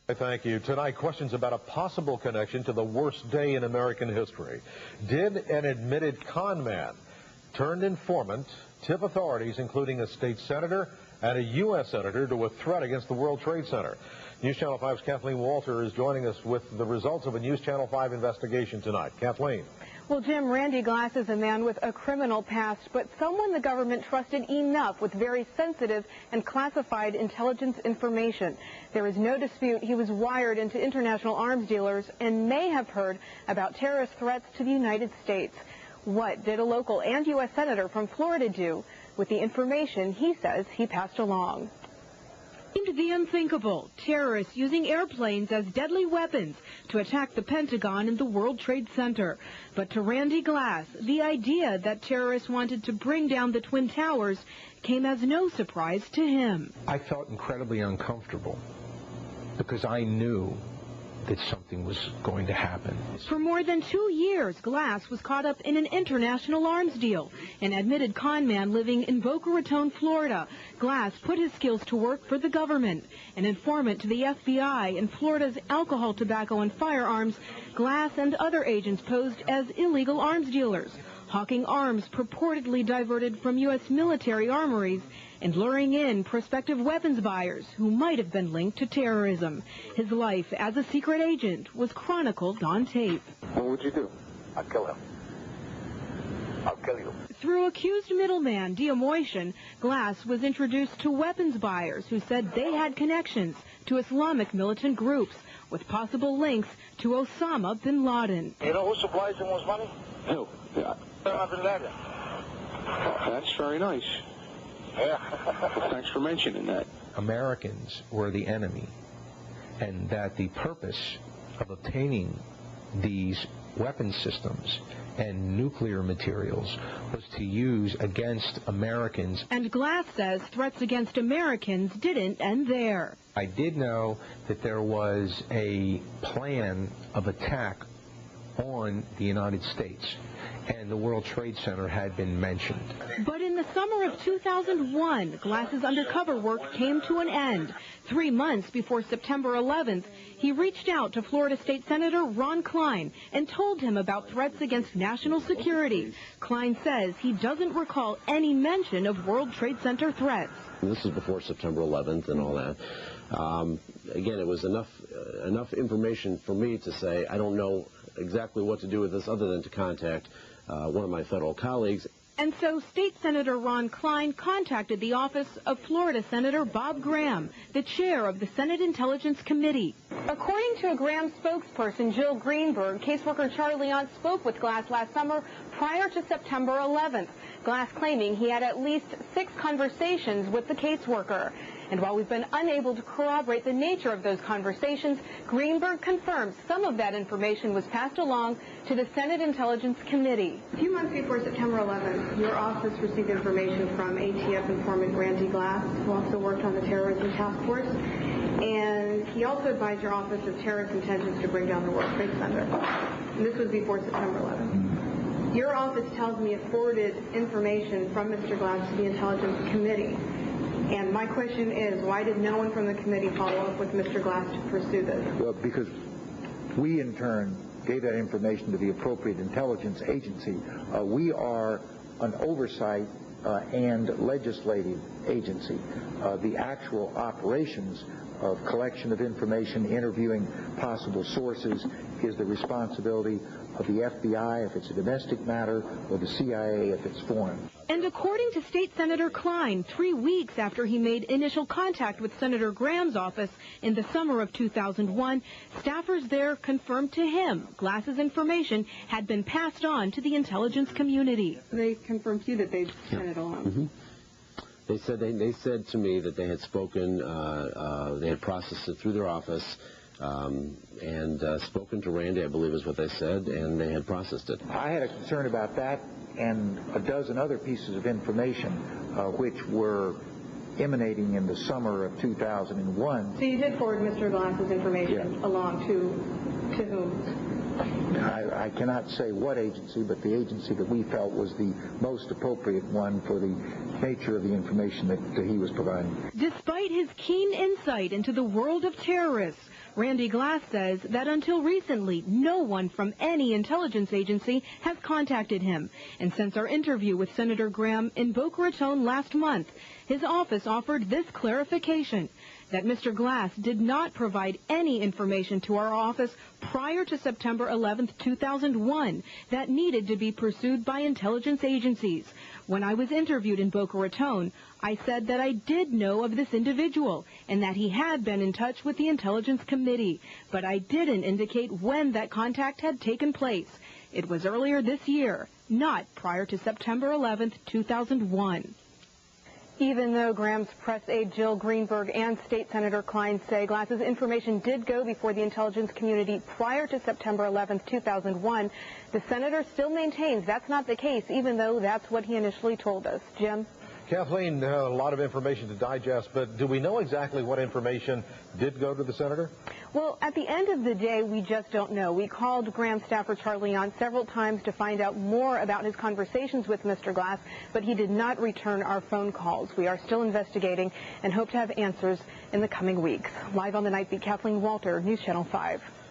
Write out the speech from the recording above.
Thank you. Tonight, questions about a possible connection to the worst day in American history. Did an admitted con man turned informant tip authorities, including a state senator and a U.S. senator, to a threat against the World Trade Center? News Channel 5's Kathleen Walter is joining us with the results of a News Channel 5 investigation tonight. Kathleen. Well, Jim, Randy Glass is a man with a criminal past, but someone the government trusted enough with very sensitive and classified intelligence information. There is no dispute he was wired into international arms dealers and may have heard about terrorist threats to the United States. What did a local and U.S. senator from Florida do with the information he says he passed along? The unthinkable, terrorists using airplanes as deadly weapons to attack the Pentagon and the World Trade Center. But to Randy Glass, the idea that terrorists wanted to bring down the Twin Towers came as no surprise to him. I felt incredibly uncomfortable because I knew that something was going to happen. For more than 2 years, Glass was caught up in an international arms deal. An admitted con man living in Boca Raton, Florida, Glass put his skills to work for the government. An informant to the FBI in Florida's alcohol, tobacco, and firearms, Glass and other agents posed as illegal arms dealers, hawking arms purportedly diverted from U.S. military armories and luring in prospective weapons buyers who might have been linked to terrorism. His life as a secret agent was chronicled on tape. What would you do? I'd kill him. I'll kill you. Through accused middleman Diamoitian, Glass was introduced to weapons buyers who said they had connections to Islamic militant groups with possible links to Osama bin Laden. You know who supplies the most money? Who? Yeah. Osama bin Laden. That's very nice. Yeah. Well, thanks for mentioning that. Americans were the enemy, and that the purpose of obtaining these weapon systems and nuclear materials was to use against Americans. And Glass says threats against Americans didn't end there. I did know that there was a plan of attack on the United States, and the World Trade Center had been mentioned. But in the summer of 2001, Glass's undercover work came to an end. 3 months before September 11th, he reached out to Florida State Senator Ron Klein and told him about threats against national security. Klein says he doesn't recall any mention of World Trade Center threats. This is before September 11th and all that. Again, it was enough information for me to say I don't know exactly what to do with this other than to contact one of my federal colleagues. And so State Senator Ron Klein contacted the office of Florida Senator Bob Graham, the chair of the Senate Intelligence Committee. According to a Graham spokesperson, Jill Greenberg, caseworker Charlie Leon spoke with Glass last summer prior to September 11th. Glass claiming he had at least 6 conversations with the caseworker. And while we've been unable to corroborate the nature of those conversations, Greenberg confirms some of that information was passed along to the Senate Intelligence Committee. A few months before September 11th, your office received information from ATF informant Randy Glass, who also worked on the terrorism task force. And he also advised your office of terrorist intentions to bring down the World Trade Center. And this was before September 11th. Your office tells me it forwarded information from Mr. Glass to the Intelligence Committee. And my question is, why did no one from the committee follow up with Mr. Glass to pursue this? Well, because we, in turn, gave that information to the appropriate intelligence agency. We are an oversight and legislative agency. The actual operations of collection of information, interviewing possible sources, is the responsibility of the FBI if it's a domestic matter, or the CIA if it's foreign. And according to State Senator Klein, 3 weeks after he made initial contact with Senator Graham's office in the summer of 2001, staffers there confirmed to him Glass's information had been passed on to the intelligence community. They confirmed to you that they'd sent it along. Mm-hmm. They said to me that they had spoken, they had processed it through their office, and spoken to Randy, I believe is what they said, and they had processed it. I had a concern about that and a dozen other pieces of information which were emanating in the summer of 2001. So you did forward Mr. Glass's information along to whom? I cannot say what agency, but the agency that we felt was the most appropriate one for the nature of the information that he was providing. Despite his keen insight into the world of terrorists, Randy Glass says that until recently, no one from any intelligence agency has contacted him. And since our interview with Senator Graham in Boca Raton last month, his office offered this clarification, that Mr. Glass did not provide any information to our office prior to September 11, 2001, that needed to be pursued by intelligence agencies. When I was interviewed in Boca Raton, I said that I did know of this individual and that he had been in touch with the Intelligence Committee, but I didn't indicate when that contact had taken place. It was earlier this year, not prior to September 11, 2001. Even though Graham's press aide Jill Greenberg and State Senator Klein say Glass's information did go before the intelligence community prior to September 11, 2001, the senator still maintains that's not the case, even though that's what he initially told us. Jim? Kathleen, a lot of information to digest, but do we know exactly what information did go to the senator? Well, at the end of the day, we just don't know. We called Graham staffer Charlie Leon several times to find out more about his conversations with Mr. Glass, but he did not return our phone calls. We are still investigating and hope to have answers in the coming weeks. Live on the Night Beat, Kathleen Walter, News Channel 5.